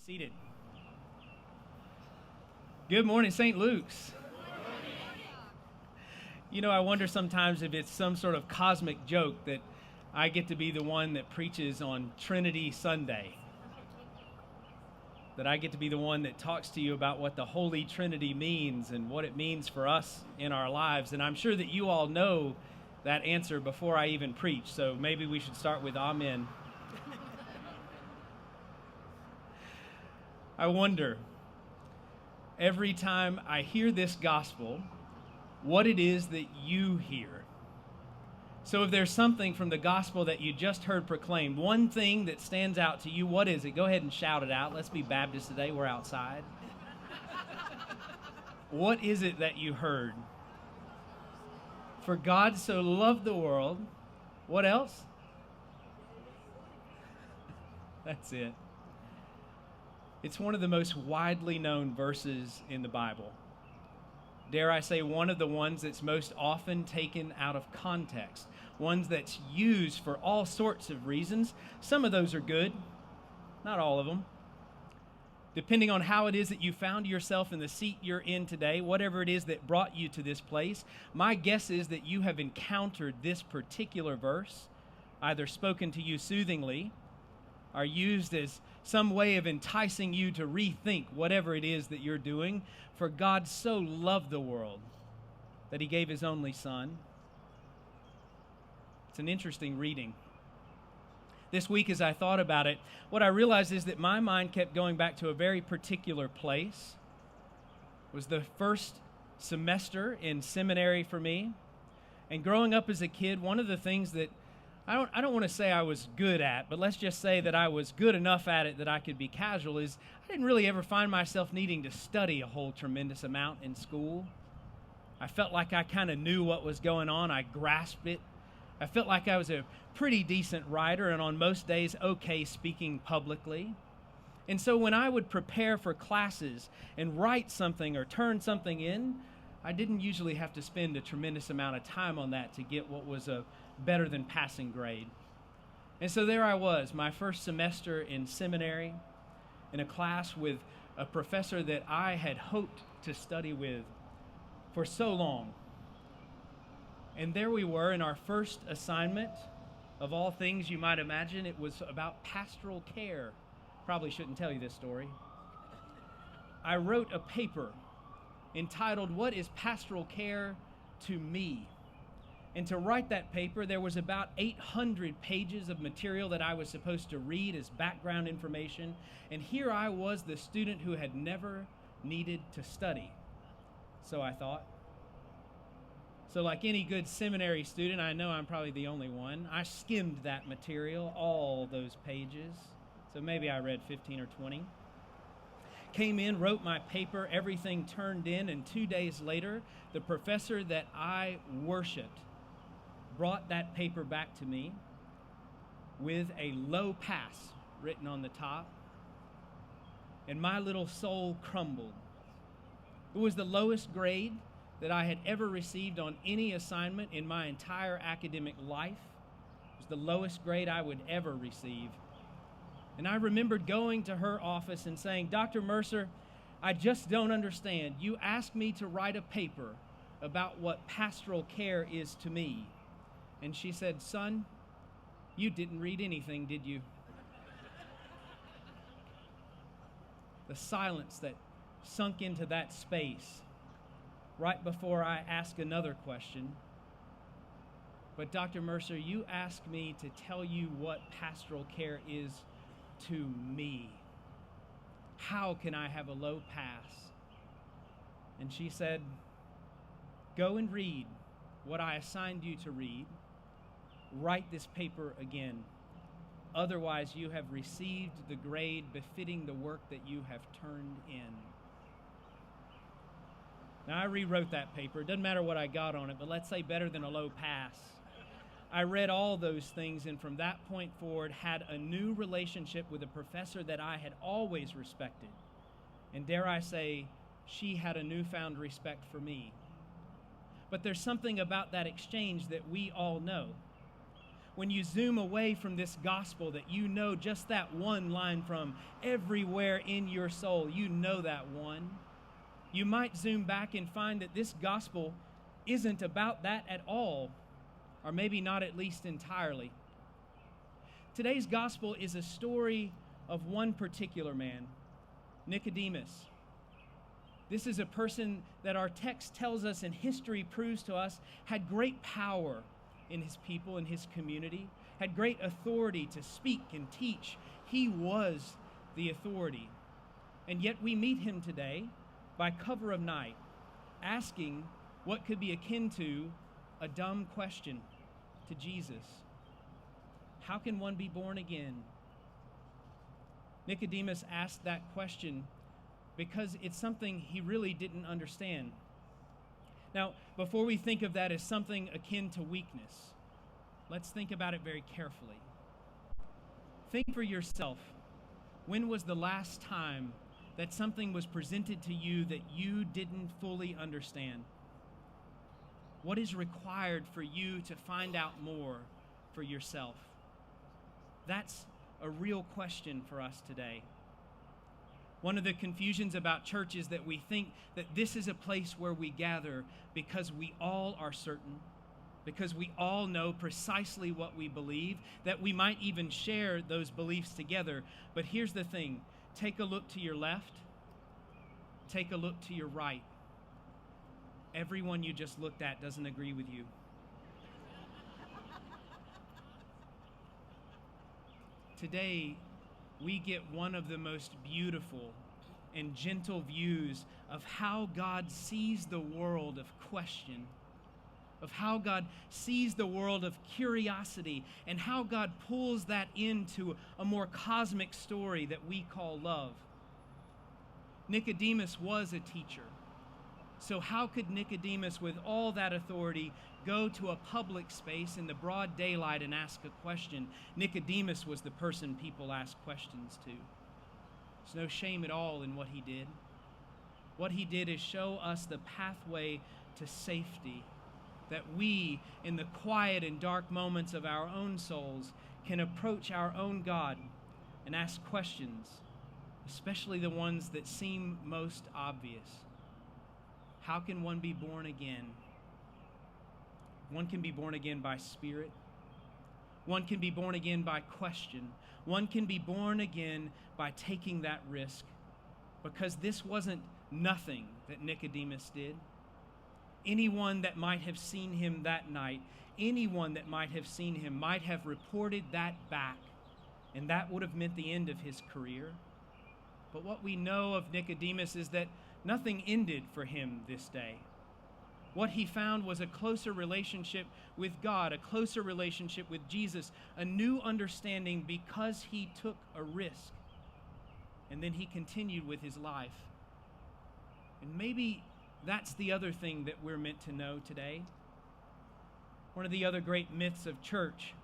Seated. Good morning, St. Luke's. You know, I wonder sometimes if it's some sort of cosmic joke that I get to be the one that preaches on Trinity Sunday. That I get to be the one that talks to you about what the Holy Trinity means and what it means for us in our lives. And I'm sure that you all know that answer before I even preach, so maybe we should start with Amen. I wonder, every time I hear this gospel, what it is that you hear. So if there's something from the gospel that you just heard proclaimed, one thing that stands out to you, what is it? Go ahead and shout it out. Let's be Baptist today. We're outside. What is it that you heard? For God so loved the world. What else? That's it. It's one of the most widely known verses in the Bible. Dare I say, one of the ones that's most often taken out of context. Ones that's used for all sorts of reasons. Some of those are good, not all of them. Depending on how it is that you found yourself in the seat you're in today, whatever it is that brought you to this place, my guess is that you have encountered this particular verse, either spoken to you soothingly, or used as some way of enticing you to rethink whatever it is that you're doing. For God so loved the world that he gave his only son. It's an interesting reading. This week as I thought about it, what I realized is that my mind kept going back to a very particular place. It was the first semester in seminary for me. And growing up as a kid, one of the things that I don't want to say I was good at, but let's just say that I was good enough at it that I could be casual, is I didn't really ever find myself needing to study a whole tremendous amount in school. I felt like I kind of knew what was going on. I grasped it. I felt like I was a pretty decent writer and on most days okay speaking publicly. And so when I would prepare for classes and write something or turn something in, I didn't usually have to spend a tremendous amount of time on that to get what was a better than passing grade. And so there I was, my first semester in seminary, in a class with a professor that I had hoped to study with for so long. And there we were in our first assignment. Of all things you might imagine, it was about pastoral care. Probably shouldn't tell you this story. I wrote a paper entitled, "What is Pastoral Care to Me?" And to write that paper, there was about 800 pages of material that I was supposed to read as background information. And here I was, the student who had never needed to study. So I thought. So like any good seminary student, I know I'm probably the only one, I skimmed that material, all those pages. So maybe I read 15 or 20. Came in, wrote my paper, everything turned in, and 2 days later, the professor that I worshiped brought that paper back to me with a low pass written on the top, and my little soul crumbled. It was the lowest grade that I had ever received on any assignment in my entire academic life. It was the lowest grade I would ever receive. And I remembered going to her office and saying, "Dr. Mercer, I just don't understand. You asked me to write a paper about what pastoral care is to me." And she said, "Son, you didn't read anything, did you?" The silence that sunk into that space right before I ask another question. "But Dr. Mercer, you asked me to tell you what pastoral care is to me. How can I have a low pass?" And she said, "Go and read what I assigned you to read. Write this paper again. Otherwise, you have received the grade befitting the work that you have turned in." Now, I rewrote that paper. It doesn't matter what I got on it, but let's say better than a low pass. I read all those things, and from that point forward, had a new relationship with a professor that I had always respected. And dare I say, she had a newfound respect for me. But there's something about that exchange that we all know. when you zoom away from this gospel that you know just that one line from, everywhere in your soul, you know that one, you might zoom back and find that this gospel isn't about that at all, or maybe not at least entirely. Today's gospel is a story of one particular man, Nicodemus. This is a person that our text tells us and history proves to us had great power in his people, in his community, had great authority to speak and teach. He was the authority. And yet we meet him today by cover of night, asking what could be akin to a dumb question to Jesus. How can one be born again? Nicodemus asked that question because it's something he really didn't understand. Now, before we think of that as something akin to weakness, let's think about it very carefully. Think for yourself, when was the last time that something was presented to you that you didn't fully understand? What is required for you to find out more for yourself? That's a real question for us today. One of the confusions about church is that we think that this is a place where we gather because we all are certain, because we all know precisely what we believe, that we might even share those beliefs together. But here's the thing. Take a look to your left. Take a look to your right. Everyone you just looked at doesn't agree with you. Today, we get one of the most beautiful and gentle views of how God sees the world of question, of how God sees the world of curiosity, and how God pulls that into a more cosmic story that we call love. Nicodemus was a teacher. So how could Nicodemus, with all that authority, go to a public space in the broad daylight and ask a question? Nicodemus was the person people ask questions to. There's no shame at all in what he did. What he did is show us the pathway to safety, that we, in the quiet and dark moments of our own souls, can approach our own God and ask questions, especially the ones that seem most obvious. How can one be born again? One can be born again by spirit. One can be born again by question. One can be born again by taking that risk, because this wasn't nothing that Nicodemus did. Anyone that might have seen him that night, anyone that might have seen him might have reported that back, and that would have meant the end of his career. But what we know of Nicodemus is that nothing ended for him this day. What he found was a closer relationship with God, a closer relationship with Jesus, a new understanding because he took a risk. And then he continued with his life. And maybe that's the other thing that we're meant to know today. One of the other great myths of church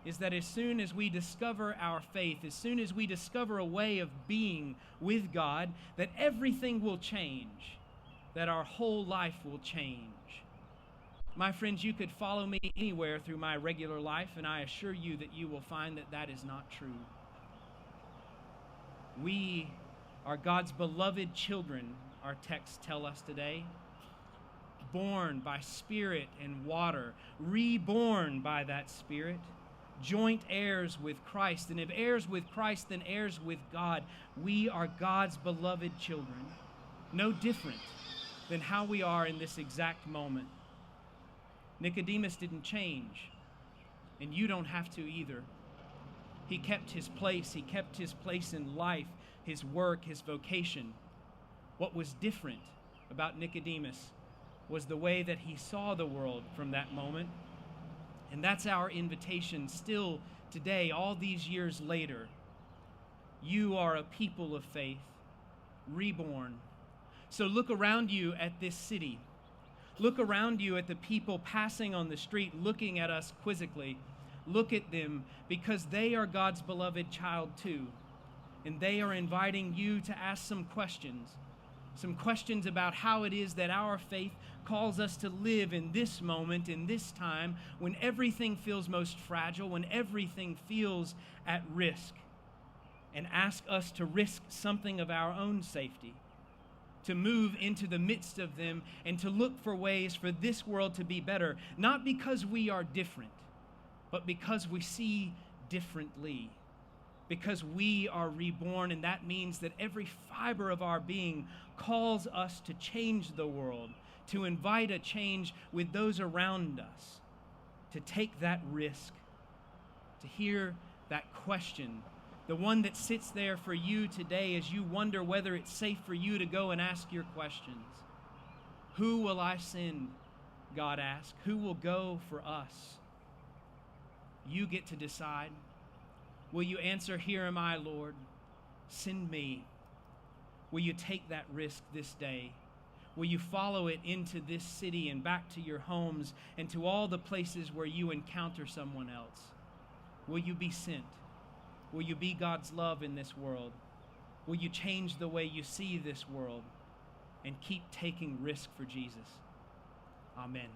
is that as soon as we discover our faith, as soon as we discover a way of being with God, that everything will change, that our whole life will change. My friends, you could follow me anywhere through my regular life, and I assure you that you will find that that is not true. We are God's beloved children, our texts tell us today, born by spirit and water, reborn by that spirit, joint heirs with Christ, and if heirs with Christ, then heirs with God. We are God's beloved children, no different than how we are in this exact moment. Nicodemus didn't change, and you don't have to either. He kept his place. He kept his place in life, his work, his vocation. What was different about Nicodemus was the way that he saw the world from that moment. And that's our invitation still today, all these years later. You are a people of faith, reborn. So look around you at this city. Look around you at the people passing on the street, looking at us quizzically. Look at them, because they are God's beloved child too. And they are inviting you to ask some questions, some questions about how it is that our faith calls us to live in this moment, in this time, when everything feels most fragile, when everything feels at risk, and ask us to risk something of our own safety, to move into the midst of them and to look for ways for this world to be better, not because we are different, but because we see differently, because we are reborn, and that means that every fiber of our being calls us to change the world, to invite a change with those around us, to take that risk, to hear that question, the one that sits there for you today as you wonder whether it's safe for you to go and ask your questions. Who will I send? God asks. Who will go for us? You get to decide. Will you answer, "Here am I, Lord, send me"? Will you take that risk this day? Will you follow it into this city and back to your homes and to all the places where you encounter someone else? Will you be sent? Will you be God's love in this world? Will you change the way you see this world and keep taking risk for Jesus? Amen.